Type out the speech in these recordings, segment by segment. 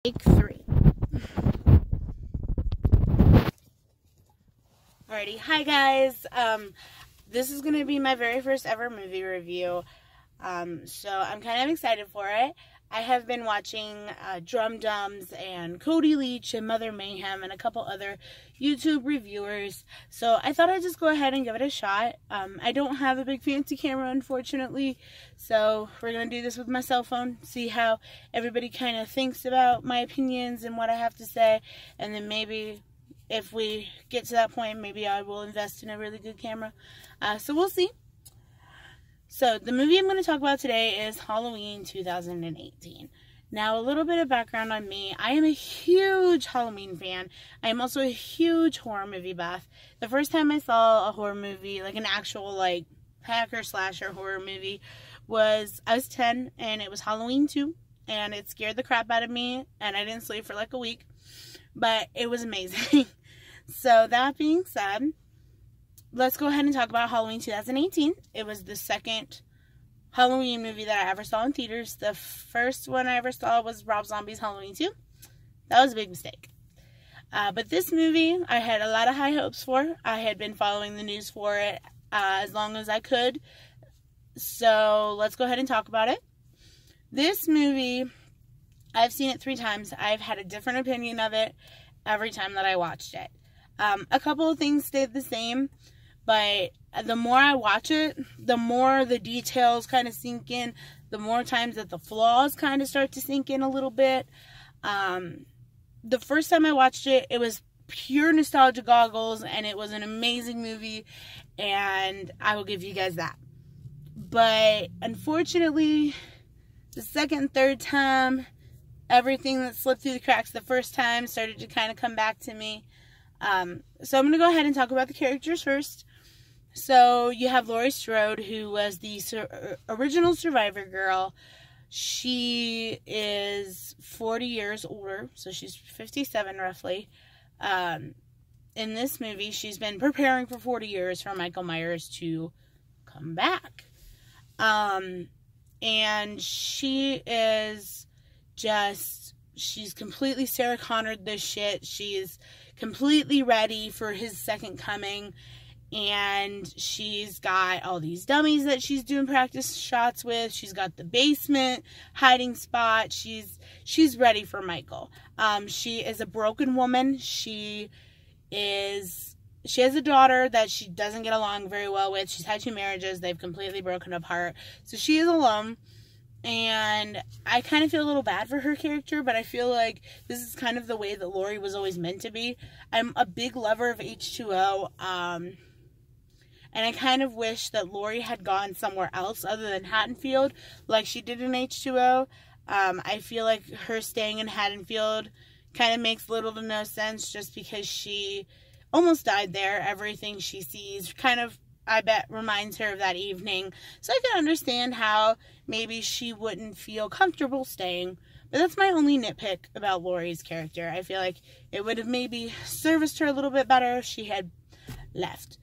Take 3. Alrighty, hi guys. This is gonna be my very first ever movie review. So I'm kind of excited for it. I have been watching Drum Dums and Cody Leach and Mother Mayhem and a couple other YouTube reviewers. So I thought I'd just go ahead and give it a shot. I don't have a big fancy camera, unfortunately. So we're going to do this with my cell phone. See how everybody kind of thinks about my opinions and what I have to say. And then maybe if we get to that point, maybe I will invest in a really good camera. So we'll see. So, the movie I'm going to talk about today is Halloween 2018. Now, a little bit of background on me. I am a huge Halloween fan. I am also a huge horror movie buff. The first time I saw a horror movie, like an actual, like, hacker slasher horror movie, was, I was 10, and it was Halloween 2, and it scared the crap out of me, and I didn't sleep for like a week, but it was amazing. So, that being said, let's go ahead and talk about Halloween 2018. It was the second Halloween movie that I ever saw in theaters. The first one I ever saw was Rob Zombie's Halloween 2. That was a big mistake. But this movie, I had a lot of high hopes for. I had been following the news for it as long as I could. So let's go ahead and talk about it. This movie, I've seen it 3 times. I've had a different opinion of it every time that I watched it. A couple of things stayed the same. But the more I watch it, the more the details kind of sink in. The more times that the flaws kind of start to sink in a little bit. The first time I watched it, it was pure nostalgia goggles. And it was an amazing movie. And I will give you guys that. But unfortunately, the second and third time, everything that slipped through the cracks the first time started to kind of come back to me. So I'm going to go ahead and talk about the characters first. So you have Laurie Strode, who was the original Survivor girl. She is 40 years older, so she's 57 roughly. In this movie, she's been preparing for 40 years for Michael Myers to come back. And she is just, she's completely Sarah Connored this shit. She's completely ready for his second coming. And she's got all these dummies that she's doing practice shots with. She's got the basement hiding spot. She's ready for Michael. She is a broken woman. She has a daughter that she doesn't get along very well with. She's had 2 marriages. They've completely broken apart. So she is alone. And I kind of feel a little bad for her character, but I feel like this is kind of the way that Laurie was always meant to be. I'm a big lover of H2O. And I kind of wish that Laurie had gone somewhere else other than Haddonfield, like she did in H2O. I feel like her staying in Haddonfield kind of makes little to no sense just because she almost died there. Everything she sees kind of, I bet, reminds her of that evening. So I can understand how maybe she wouldn't feel comfortable staying. But that's my only nitpick about Laurie's character. I feel like it would have maybe serviced her a little bit better if she had left.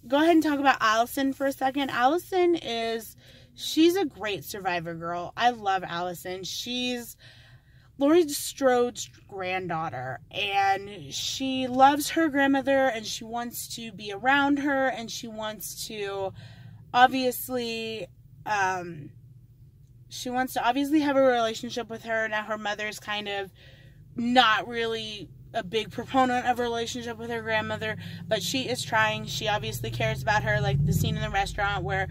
Go ahead and talk about Allison for a second. Allison she's a great Survivor girl. I love Allison. She's Laurie Strode's granddaughter, and she loves her grandmother, and she wants to be around her, and she wants to obviously have a relationship with her. Now her mother's kind of not really a big proponent of a relationship with her grandmother, but she is trying. She obviously cares about her, like the scene in the restaurant where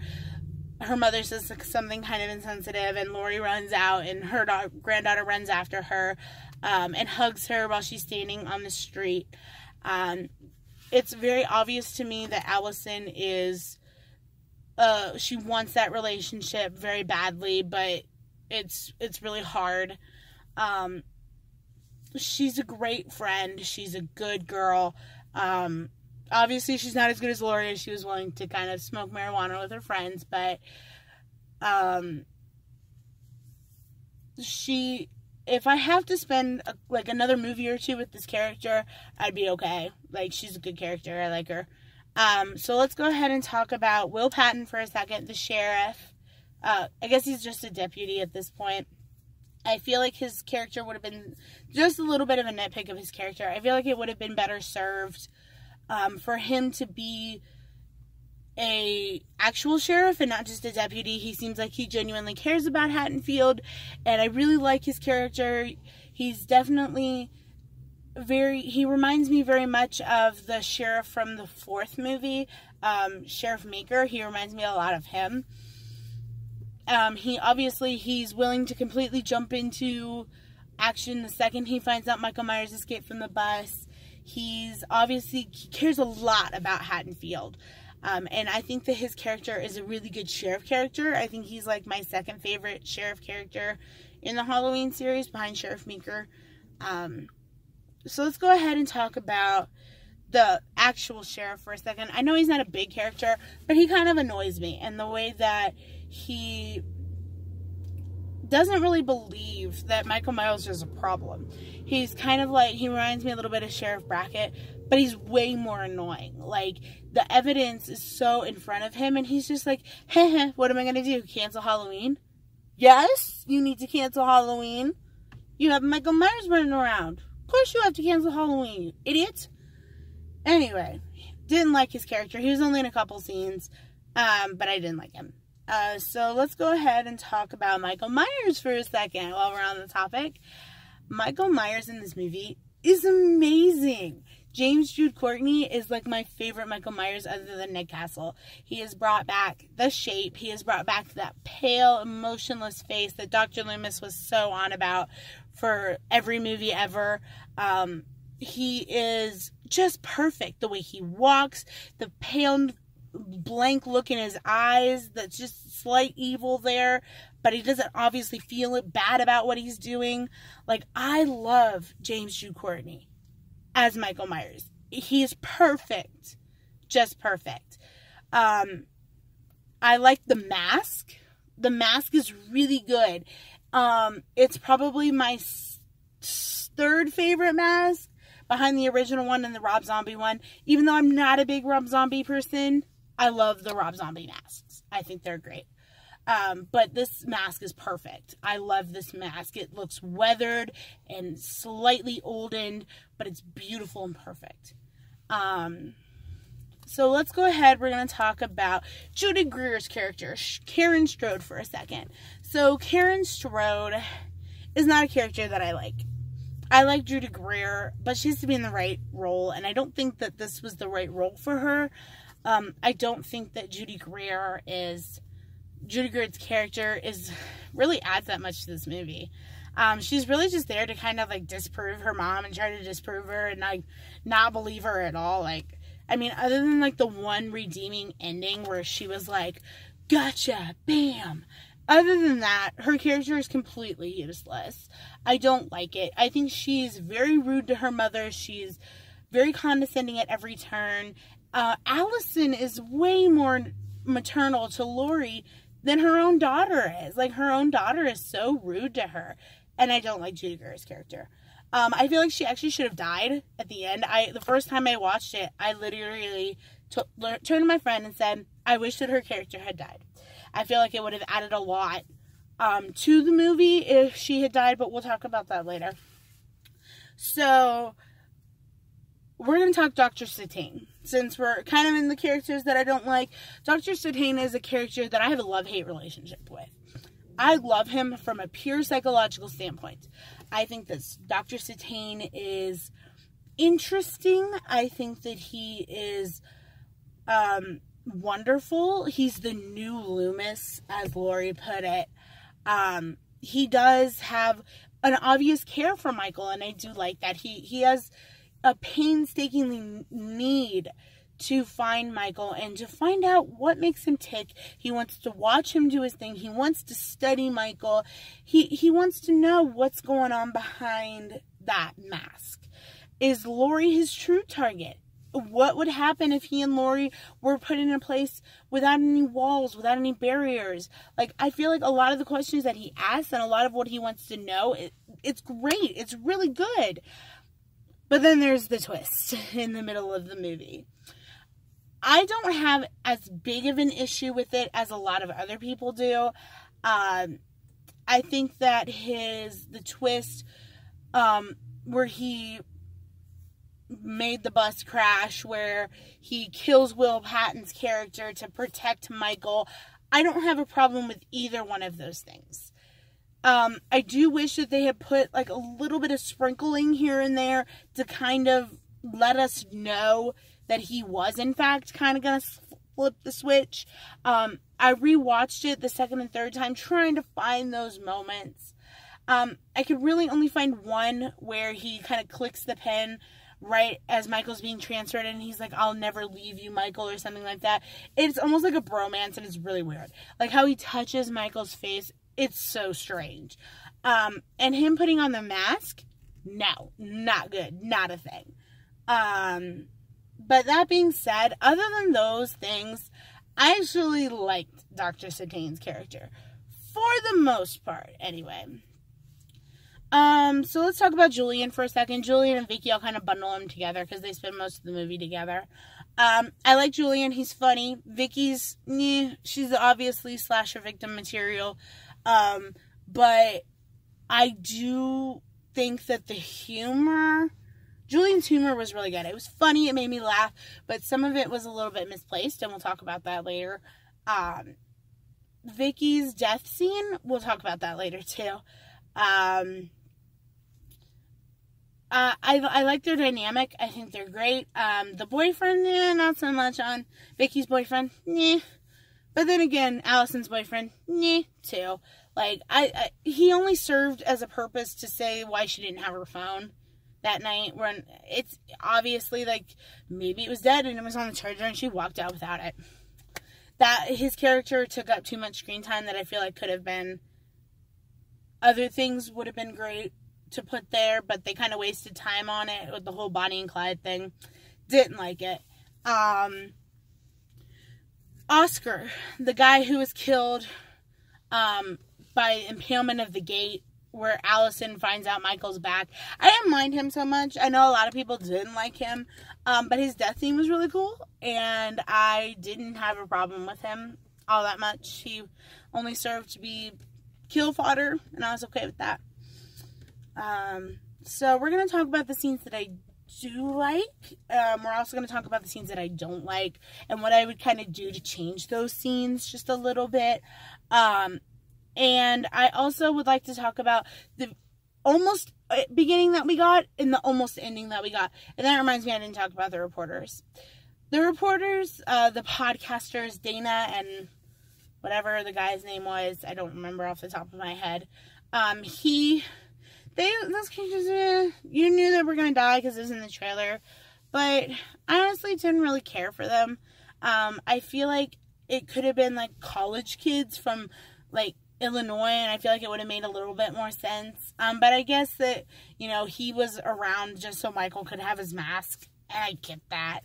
her mother says something kind of insensitive and Laurie runs out and her granddaughter runs after her and hugs her while she's standing on the street. It's very obvious to me that Allison is she wants that relationship very badly, but it's really hard. She's a great friend. She's a good girl. Obviously, she's not as good as Laurie, as she was willing to kind of smoke marijuana with her friends, but if I have to spend like another movie or 2 with this character, I'd be okay. Like, she's a good character. I like her. So let's go ahead and talk about Will Patton for a second, the sheriff. I guess he's just a deputy at this point. I feel like his character would have been just a little bit of a nitpick of his character. I feel like it would have been better served for him to be a actual sheriff and not just a deputy. He seems like he genuinely cares about Haddonfield, and I really like his character. He's definitely he reminds me very much of the sheriff from the 4th movie, Sheriff Meeker. He reminds me a lot of him. He's willing to completely jump into action the second he finds out Michael Myers escaped from the bus. He cares a lot about Haddonfield. And I think that his character is a really good sheriff character. I think he's like my second favorite sheriff character in the Halloween series behind Sheriff Meeker. So let's go ahead and talk about the actual sheriff for a second. I know he's not a big character, but he kind of annoys me. And the way that he doesn't really believe that Michael Myers is a problem. He's kind of like, he reminds me a little bit of Sheriff Brackett, but he's way more annoying. Like, the evidence is so in front of him, and he's just like, heh, what am I going to do? Cancel Halloween? Yes, you need to cancel Halloween. You have Michael Myers running around. Of course you have to cancel Halloween, you idiot. Anyway, didn't like his character. He was only in a couple scenes, but I didn't like him. So let's go ahead and talk about Michael Myers for a second while we're on the topic. Michael Myers in this movie is amazing. James Jude Courtney is like my favorite Michael Myers other than Nick Castle. He has brought back the shape. He has brought back that pale, emotionless face that Dr. Loomis was so on about for every movie ever. He is just perfect. The way he walks, the pale, blank look in his eyes, that's just slight evil there, but he doesn't obviously feel bad about what he's doing. Like, I love James Jude Courtney as Michael Myers. He is perfect. Just perfect. I like the mask. The mask is really good. It's probably my third favorite mask behind the original one and the Rob Zombie one. Even though I'm not a big Rob Zombie person, I love the Rob Zombie masks. I think they're great. But this mask is perfect. I love this mask. It looks weathered and slightly oldened, but it's beautiful and perfect. So let's go ahead. We're going to talk about Judy Greer's character, Karen Strode, for a second. So Karen Strode is not a character that I like. I like Judy Greer, but she has to be in the right role, and I don't think that this was the right role for her. I don't think that Judy Greer's character really adds that much to this movie. She's really just there to kind of like disprove her mom and try to disprove her and like not believe her at all. Like, I mean, other than like the one redeeming ending where she was like, gotcha, bam. Other than that, her character is completely useless. I don't like it. I think she's very rude to her mother. She's very condescending at every turn. Allison is way more maternal to Laurie than her own daughter is. Like, her own daughter is so rude to her. And I don't like Judy Greer's character. I feel like she actually should have died at the end. The first time I watched it, I literally turned to my friend and said, I wish that her character had died. I feel like it would have added a lot to the movie if she had died, but we'll talk about that later. So, we're going to talk Dr. Satine. Since we're kind of in the characters that I don't like, Dr. Satine is a character that I have a love-hate relationship with. I love him from a pure psychological standpoint. I think that Dr. Satine is interesting. I think that he is wonderful. He's the new Loomis, as Laurie put it. He does have an obvious care for Michael, and I do like that. He has a painstaking need to find Michael and to find out what makes him tick. He wants to watch him do his thing. He wants to study Michael. He wants to know what's going on behind that mask. Is Laurie his true target? What would happen if he and Laurie were put in a place without any walls, without any barriers? Like, I feel like a lot of the questions that he asks and a lot of what he wants to know, it's great. It's really good. But then there's the twist in the middle of the movie. I don't have as big of an issue with it as a lot of other people do. I think that the twist, where he made the bus crash, where he kills Will Patton's character to protect Michael, I don't have a problem with either one of those things. I do wish that they had put like a little bit of sprinkling here and there to kind of let us know that he was in fact kind of going to flip the switch. I rewatched it the second and third time trying to find those moments. I could really only find one where he kind of clicks the pen right as Michael's being transferred, and he's like, "I'll never leave you, Michael," or something like that. It's almost like a bromance, and it's really weird. Like how he touches Michael's face, it's so strange. And him putting on the mask, no, not good, not a thing. But that being said, other than those things, I actually liked Dr. Satane's character. For the most part, anyway. So let's talk about Julian for a second. Julian and Vicky, I'll kind of bundle them together because they spend most of the movie together. I like Julian. He's funny. Vicky's, she's obviously slasher victim material. But I do think that the humor, Julian's humor was really good. It was funny. It made me laugh. But some of it was a little bit misplaced, and we'll talk about that later. Vicky's death scene, we'll talk about that later too. I like their dynamic. I think they're great. The boyfriend, not so much on. Vicky's boyfriend, but then again, Allison's boyfriend, too. Like, he only served as a purpose to say why she didn't have her phone that night, when it's obviously, like, maybe it was dead and it was on the charger and she walked out without it. That, his character took up too much screen time that I feel like could have been, other things would have been great to put there, but they kind of wasted time on it with the whole Bonnie and Clyde thing. Didn't like it. Oscar, the guy who was killed by impalement of the gate, where Allison finds out Michael's back. I didn't mind him so much. I know a lot of people didn't like him, but his death scene was really cool, and I didn't have a problem with him all that much. He only served to be kill fodder, and I was okay with that. So we're going to talk about the scenes that I do like. We're also going to talk about the scenes that I don't like, and what I would kind of do to change those scenes just a little bit. And I also would like to talk about the almost beginning that we got and the almost ending that we got. And that reminds me, I didn't talk about the reporters. The reporters, the podcasters, Dana and whatever the guy's name was, I don't remember off the top of my head. Those characters, you knew they were going to die because it was in the trailer. But I honestly didn't really care for them. I feel like it could have been like college kids from like Illinois, and I feel like it would have made a little bit more sense. But I guess that, you know, he was around just so Michael could have his mask. And I get that.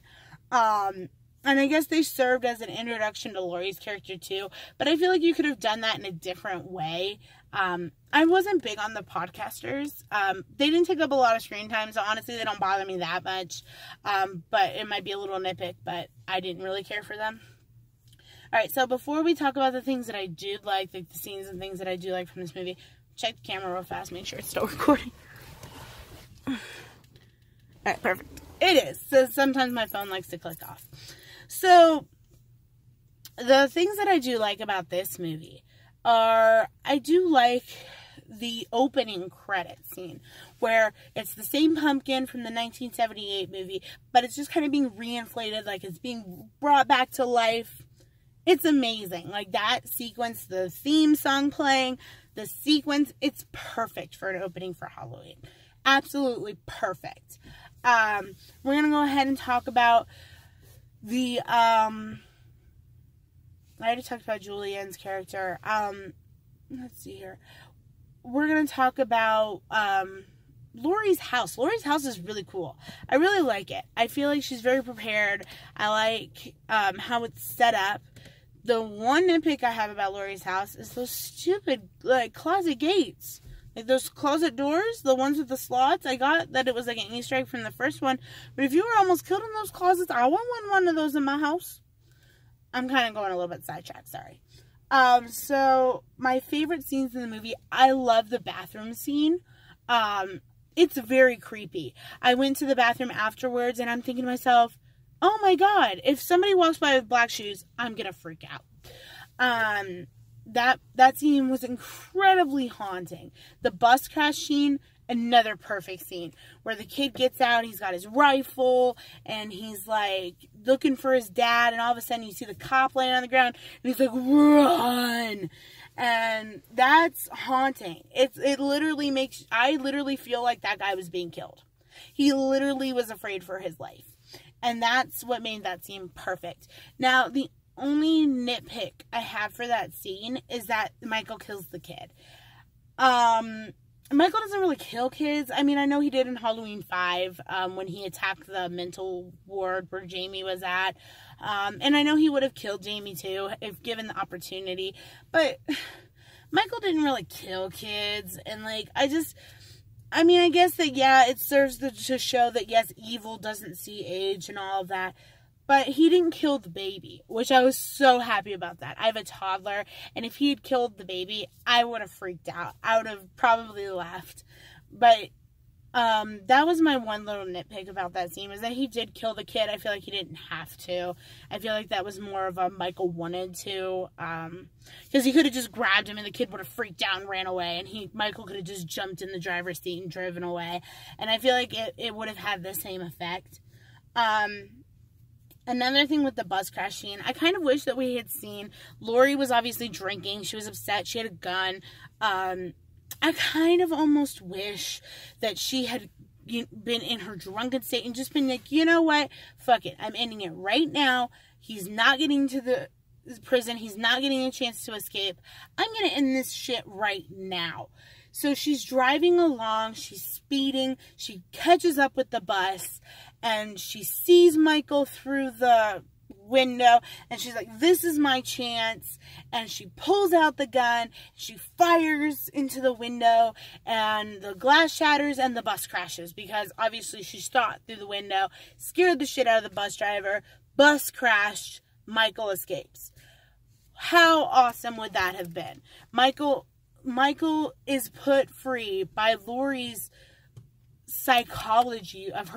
And I guess they served as an introduction to Laurie's character too. But I feel like you could have done that in a different way. I wasn't big on the podcasters. They didn't take up a lot of screen time, so honestly they don't bother me that much. But it might be a little nitpick, but I didn't really care for them. Alright, so before we talk about the things that I do like the scenes and things that I do like from this movie, check the camera real fast, make sure it's still recording. Alright, perfect. It is. So sometimes my phone likes to click off. So, the things that I do like about this movie are, I do like the opening credit scene, where it's the same pumpkin from the 1978 movie, but it's just kind of being reinflated, like it's being brought back to life. It's amazing. Like that sequence, the theme song playing, the sequence, it's perfect for an opening for Halloween. Absolutely perfect. We're going to go ahead and talk about the, I already talked about Julian's character. Let's see here. We're going to talk about, Laurie's house. Laurie's house is really cool. I really like it. I feel like she's very prepared. I like, how it's set up. The one nitpick I have about Laurie's house is those stupid, like, closet gates. Like, those closet doors, the ones with the slots. I got that it was, like, an Easter egg from the first one. But if you were almost killed in those closets, I want one of those in my house. I'm kind of going a little bit sidetracked, sorry. So my favorite scenes in the movie, I love the bathroom scene. It's very creepy. I went to the bathroom afterwards and I'm thinking to myself, oh my God, if somebody walks by with black shoes, I'm gonna freak out. That scene was incredibly haunting. The bus crash scene, another perfect scene where the kid gets out, he's got his rifle and he's like looking for his dad, and all of a sudden you see the cop laying on the ground and he's like, run. And that's haunting. It literally makes, I literally feel like that guy was being killed. He literally was afraid for his life. And that's what made that scene perfect. Now, the only nitpick I have for that scene is that Michael kills the kid. Michael doesn't really kill kids. I mean, I know he did in Halloween 5 when he attacked the mental ward where Jamie was at. And I know he would have killed Jamie too if given the opportunity. But Michael didn't really kill kids. And like, I guess that, yeah, it serves to show that, yes, evil doesn't see age and all of that. But he didn't kill the baby, which I was so happy about that. I have a toddler, and if he had killed the baby, I would have freaked out. I would have probably left. But that was my one little nitpick about that scene, was that he did kill the kid. I feel like he didn't have to. I feel like that was more of a Michael wanted to. Because he could have just grabbed him, and the kid would have freaked out and ran away. And Michael could have just jumped in the driver's seat and driven away. And I feel like it would have had the same effect. Another thing with the bus crash scene, I kind of wish that we had seen, Laurie was obviously drinking, she was upset, she had a gun. I kind of almost wish that she had been in her drunken state and just been like, you know what, fuck it, I'm ending it right now. He's not getting to the prison, he's not getting a chance to escape. I'm going to end this shit right now. So she's driving along, she's speeding, she catches up with the bus, and she sees Michael through the window, and she's like, this is my chance, and she pulls out the gun, she fires into the window, and the glass shatters, and the bus crashes, because obviously she shot through the window, scared the shit out of the bus driver, bus crashed, Michael escapes. How awesome would that have been? Michael is put free by Laurie's psychology of,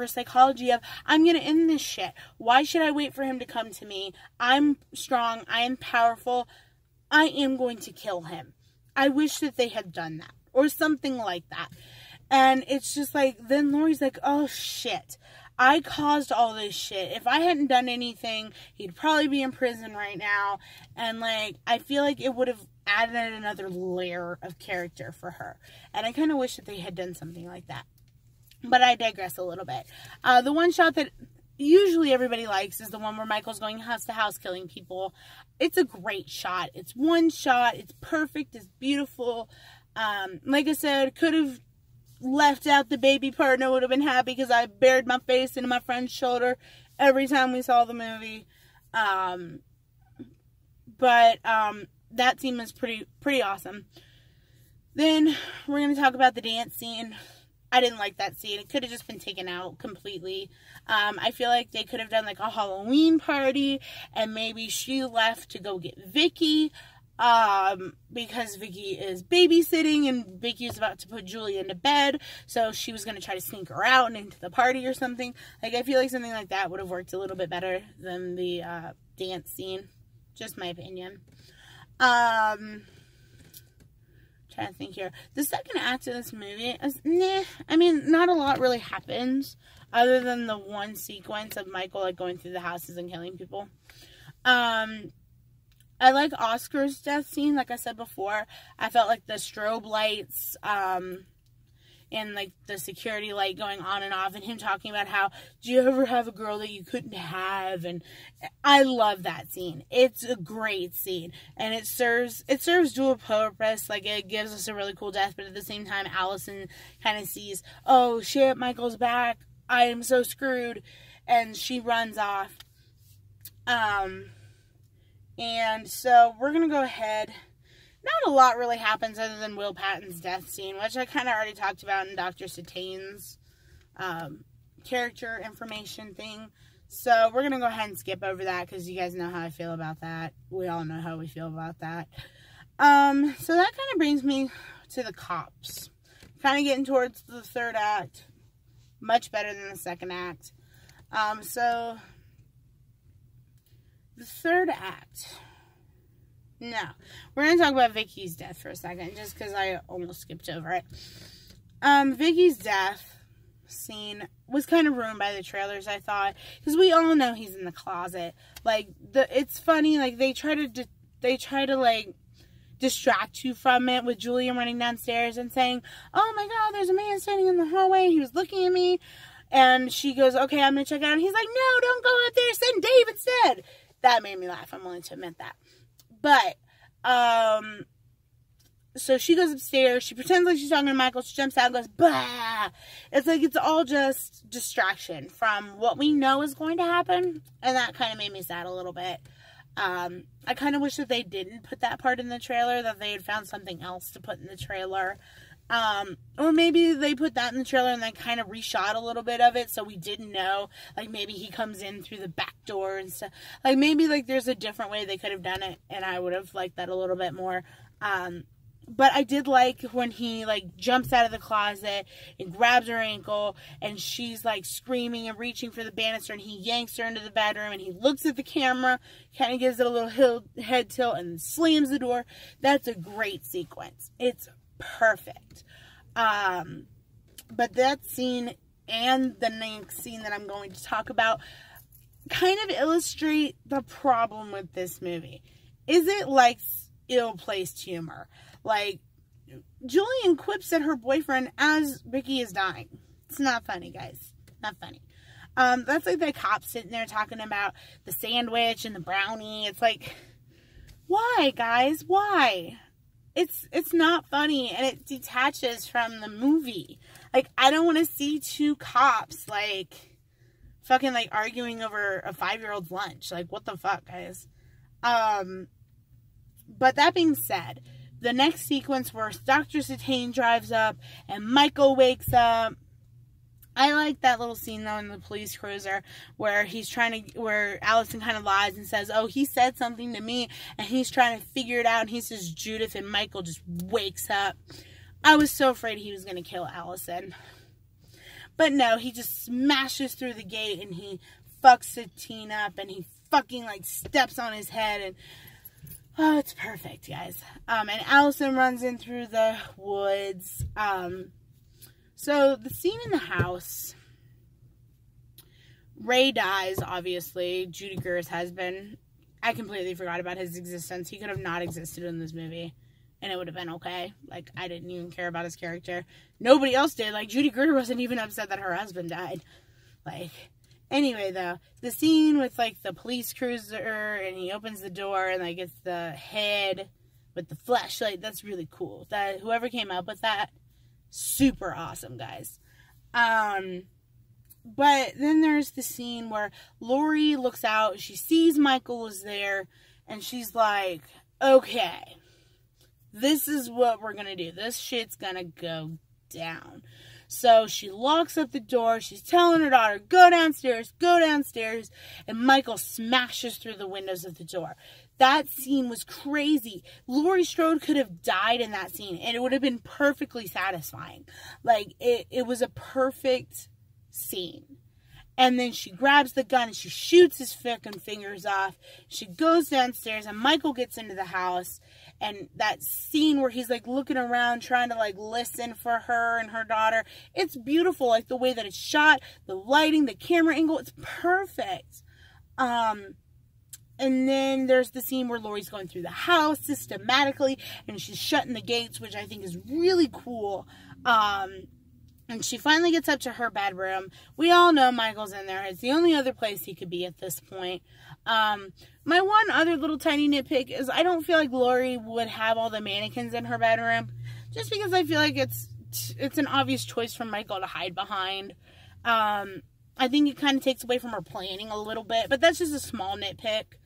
I'm going to end this shit. Why should I wait for him to come to me? I'm strong. I am powerful. I am going to kill him. I wish that they had done that or something like that. And it's just like, then Laurie's like, oh shit, I caused all this shit. If I hadn't done anything, he'd probably be in prison right now. And like, I feel like it would have added another layer of character for her. And I kind of wish that they had done something like that. But I digress a little bit. The one shot that usually everybody likes is the one where Michael's going house to house killing people. It's a great shot. It's one shot. It's perfect. It's beautiful. Like I said, could have left out the baby part and I would have been happy because I buried my face into my friend's shoulder every time we saw the movie. But that scene was pretty awesome. Then we're going to talk about the dance scene. I didn't like that scene. It could have just been taken out completely. I feel like they could have done like a Halloween party and maybe she left to go get Vicky because Vicky is babysitting and Vicky is about to put Julie into bed, so she was going to try to sneak her out and into the party or something. Like, I feel like something like that would have worked a little bit better than the dance scene. Just my opinion. Trying to think here. The second act of this movie is, I mean, not a lot really happens other than the one sequence of Michael like going through the houses and killing people. I like Oscar's death scene. Like I said before, I felt like the strobe lights and like the security light going on and off and him talking about how, do you ever have a girl that you couldn't have? And I love that scene. It's a great scene and it serves dual purpose. Like, it gives us a really cool death, but at the same time Allison kind of sees, oh shit, Michael's back, I am so screwed, and she runs off. And so we're gonna go ahead. Not a lot really happens other than Will Patton's death scene, which I kind of already talked about in Dr. Satane's character information thing. So we're going to go ahead and skip over that because you guys know how I feel about that. We all know how we feel about that. So that kind of brings me to the cops. Kind of getting towards the third act. Much better than the second act. So the third act. No. We're going to talk about Vicky's death for a second, just because I almost skipped over it. Vicky's death scene was kind of ruined by the trailers, I thought, because we all know he's in the closet. Like, it's funny, like, they try to like distract you from it with Julia running downstairs and saying, oh my god, there's a man standing in the hallway, he was looking at me, and she goes, okay, I'm gonna check it out, and he's like, no, don't go out there, send Dave instead. That made me laugh, I'm willing to admit that. But so she goes upstairs, she pretends like she's talking to Michael, she jumps out and goes, bah! It's like, it's all just distraction from what we know is going to happen, and that kind of made me sad a little bit. I kind of wish that they didn't put that part in the trailer, that they had found something else to put in the trailer. Or maybe they put that in the trailer and then kind of reshot a little bit of it so we didn't know. Like, maybe he comes in through the back door and stuff. Like, maybe, like, there's a different way they could have done it, and I would have liked that a little bit more. But I did like when he, like, jumps out of the closet and grabs her ankle, and she's, like, screaming and reaching for the banister, and he yanks her into the bedroom, and he looks at the camera, kind of gives it a little head tilt, and slams the door. That's a great sequence. It's perfect. But that scene and the next scene that I'm going to talk about kind of illustrate the problem with this movie. Is it, like, ill-placed humor? Like, Julian quips at her boyfriend as Vicky is dying. It's not funny, guys. Not funny. That's like the cop sitting there talking about the sandwich and the brownie. It's like, why, guys? Why? It's not funny, and it detaches from the movie. Like, I don't want to see two cops, like, fucking, like, arguing over a 5-year-old's lunch. Like, what the fuck, guys? But that being said, the next sequence where Dr. Satane drives up and Michael wakes up. I like that little scene, though, in the police cruiser where where Allison kind of lies and says, oh, he said something to me, and he's trying to figure it out, and he says Judith, and Michael just wakes up. I was so afraid he was going to kill Allison. But no, he just smashes through the gate, and he fucks Satine up, and he fucking, like, steps on his head, and oh, it's perfect, guys. And Allison runs in through the woods. So, the scene in the house. Ray dies, obviously. Judy Greer's husband. I completely forgot about his existence. He could have not existed in this movie. And it would have been okay. Like, I didn't even care about his character. Nobody else did. Like, Judy Greer wasn't even upset that her husband died. Like, anyway, though, the scene with, like, the police cruiser, and he opens the door, and, like, it's the head with the flashlight. That's really cool. That whoever came up with that, super awesome, guys. But then there's the scene where Lori looks out, she sees Michael is there, and she's like, okay, this is what we're gonna do. This shit's gonna go down. So she locks up the door, she's telling her daughter, go downstairs, and Michael smashes through the windows of the door. That scene was crazy. Laurie Strode could have died in that scene, and it would have been perfectly satisfying. Like, it was a perfect scene. And then she grabs the gun, and she shoots his fucking fingers off. She goes downstairs, and Michael gets into the house. And that scene where he's, like, looking around, trying to, like, listen for her and her daughter. It's beautiful, like, the way that it's shot, the lighting, the camera angle. It's perfect. And then there's the scene where Laurie's going through the house systematically, and she's shutting the gates, which I think is really cool. And she finally gets up to her bedroom. We all know Michael's in there. It's the only other place he could be at this point. My one other little tiny nitpick is I don't feel like Laurie would have all the mannequins in her bedroom, just because I feel like it's an obvious choice for Michael to hide behind. I think it kind of takes away from her planning a little bit, but that's just a small nitpick.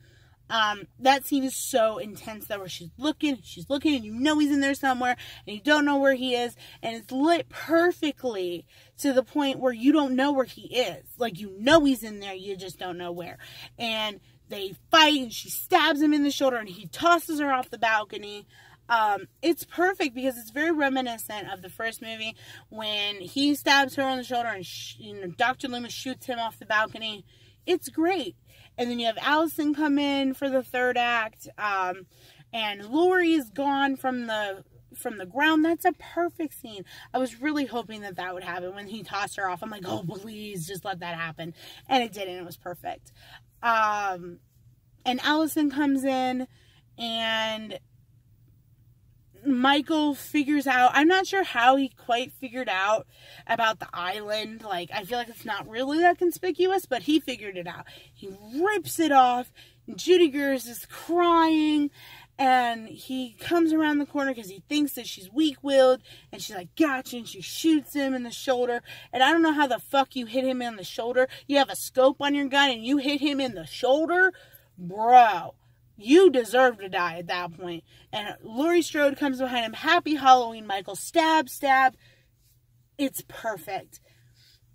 That scene is so intense that where she's looking, and you know he's in there somewhere, and you don't know where he is, and it's lit perfectly to the point where you don't know where he is. Like, you know he's in there, you just don't know where. And they fight, and she stabs him in the shoulder, and he tosses her off the balcony. It's perfect because it's very reminiscent of the first movie when he stabs her on the shoulder and Dr. Loomis shoots him off the balcony. It's great. And then you have Allison come in for the third act, and Laurie is gone from the ground. That's a perfect scene. I was really hoping that that would happen when he tossed her off. I'm like, oh, please, just let that happen. And it didn't. It was perfect. And Allison comes in, and Michael figures out, I'm not sure how he quite figured out about the island. Like, I feel like it's not really that conspicuous, but he figured it out. He rips it off, and Judy Greer is crying, and he comes around the corner because he thinks that she's weak-willed, and she's like, gotcha, and she shoots him in the shoulder. And I don't know how the fuck you hit him in the shoulder. You have a scope on your gun, and you hit him in the shoulder? Bro. You deserve to die at that point. And Laurie Strode comes behind him. Happy Halloween, Michael. Stab, stab. It's perfect.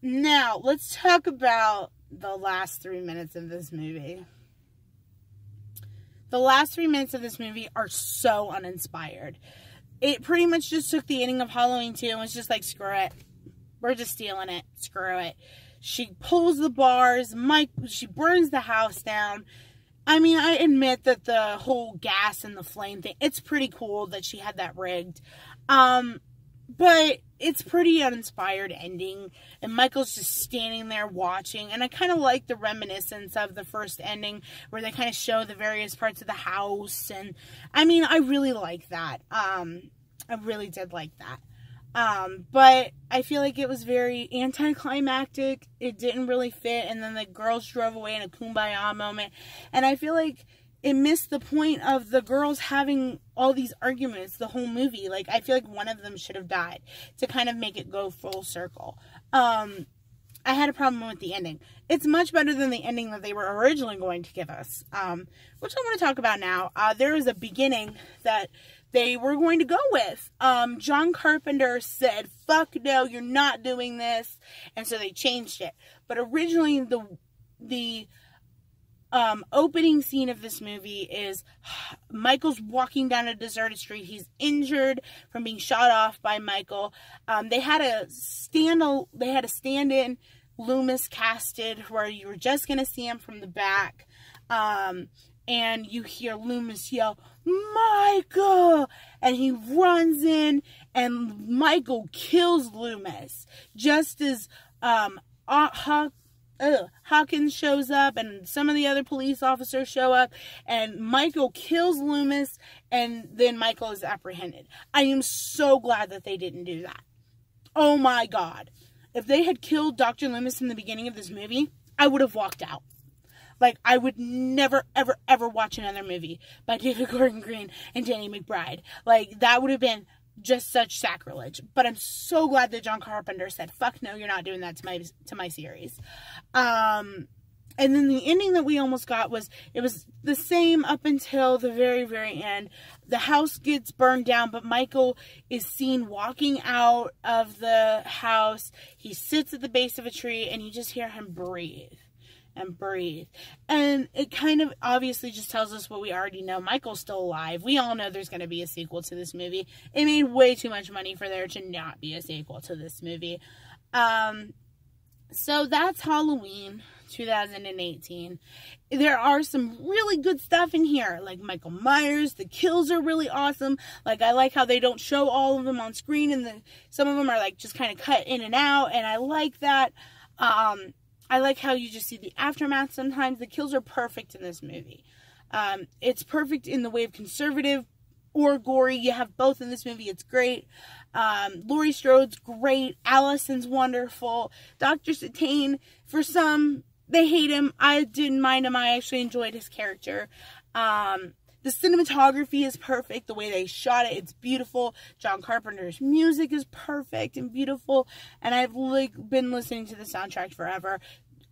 Now, let's talk about the last 3 minutes of this movie. The last 3 minutes of this movie are so uninspired. It pretty much just took the ending of Halloween 2 and was just like, screw it. We're just stealing it. Screw it. She pulls the bars. She burns the house down. I mean, I admit that the whole gas and the flame thing, it's pretty cool that she had that rigged. But it's pretty uninspired ending. And Michael's just standing there watching. And I kind of like the reminiscence of the first ending where they kind of show the various parts of the house. And, I mean, I really like that. I really did like that. But I feel like it was very anticlimactic. It didn't really fit. And then the girls drove away in a kumbaya moment. And I feel like it missed the point of the girls having all these arguments the whole movie. Like, I feel like one of them should have died to kind of make it go full circle. I had a problem with the ending. It's much better than the ending that they were originally going to give us, which I want to talk about now. There was a beginning that they were going to go with. John Carpenter said, fuck no, you're not doing this. And so they changed it. But originally, the opening scene of this movie is Michael's walking down a deserted street. He's injured from being shot off by Michael. They had a stand-in Loomis casted where you were just going to see him from the back. And you hear Loomis yell, Michael! And he runs in, and Michael kills Loomis. Just as Hawkins shows up, and some of the other police officers show up, and Michael kills Loomis, and then Michael is apprehended. I am so glad that they didn't do that. Oh my God. If they had killed Dr. Loomis in the beginning of this movie, I would have walked out. Like, I would never, ever, ever watch another movie by David Gordon Green and Danny McBride. Like, that would have been just such sacrilege. But I'm so glad that John Carpenter said, fuck no, you're not doing that to my series. And then the ending that we almost got was, it was the same up until the very, very end. The house gets burned down, but Michael is seen walking out of the house. He sits at the base of a tree, and you just hear him breathe. And breathe. And it kind of obviously just tells us what we already know. Michael's still alive. We all know there's going to be a sequel to this movie. It made way too much money for there to not be a sequel to this movie. So that's Halloween 2018. There are some really good stuff in here. Like Michael Myers. The kills are really awesome. Like, I like how they don't show all of them on screen. And some of them are like just kind of cut in and out. And I like that. I like how you just see the aftermath sometimes. The kills are perfect in this movie. It's perfect in the way of conservative or gory. You have both in this movie. It's great. Laurie Strode's great. Allison's wonderful. Dr. Satine, for some, they hate him. I didn't mind him. I actually enjoyed his character. The cinematography is perfect. The way they shot it, it's beautiful. John Carpenter's music is perfect and beautiful. And I've been listening to the soundtrack forever.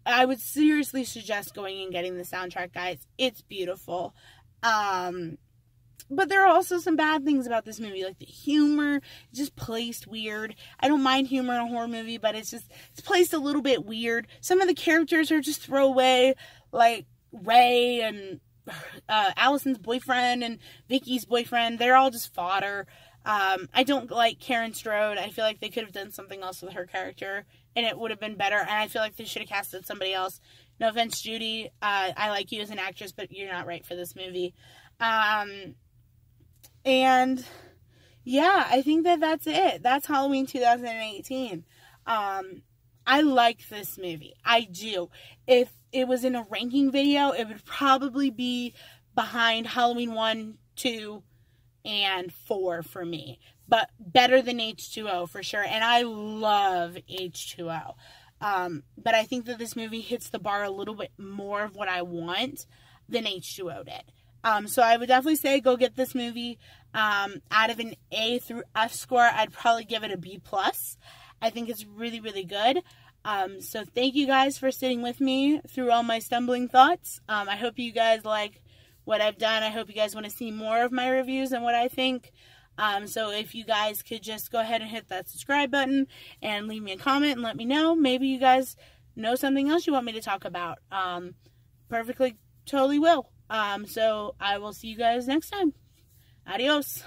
I would seriously suggest going and getting the soundtrack, guys. It's beautiful. But there are also some bad things about this movie, like the humor, just placed weird. I don't mind humor in a horror movie, but it's placed a little bit weird. Some of the characters are just throwaway, like Ray and Allison's boyfriend and Vicky's boyfriend. They're all just fodder. I don't like Karen Strode. I feel like they could have done something else with her character, and it would have been better. And I feel like they should have casted somebody else. No offense, Judy. I like you as an actress, but you're not right for this movie. And yeah, I think that's it. That's Halloween 2018. I like this movie. I do. If it was in a ranking video, it would probably be behind Halloween 1, 2, and 4 for me. But better than H2O for sure. And I love H2O. But I think that this movie hits the bar a little bit more of what I want than H2O did. So I would definitely say go get this movie. Out of an A through F score, I'd probably give it a B+. I think it's really, really good. So thank you guys for sitting with me through all my stumbling thoughts. I hope you guys like what I've done. I hope you guys want to see more of my reviews and what I think. So if you guys could just go ahead and hit that subscribe button and leave me a comment and let me know. Maybe you guys know something else you want me to talk about. Perfectly, totally will. So I will see you guys next time. Adios.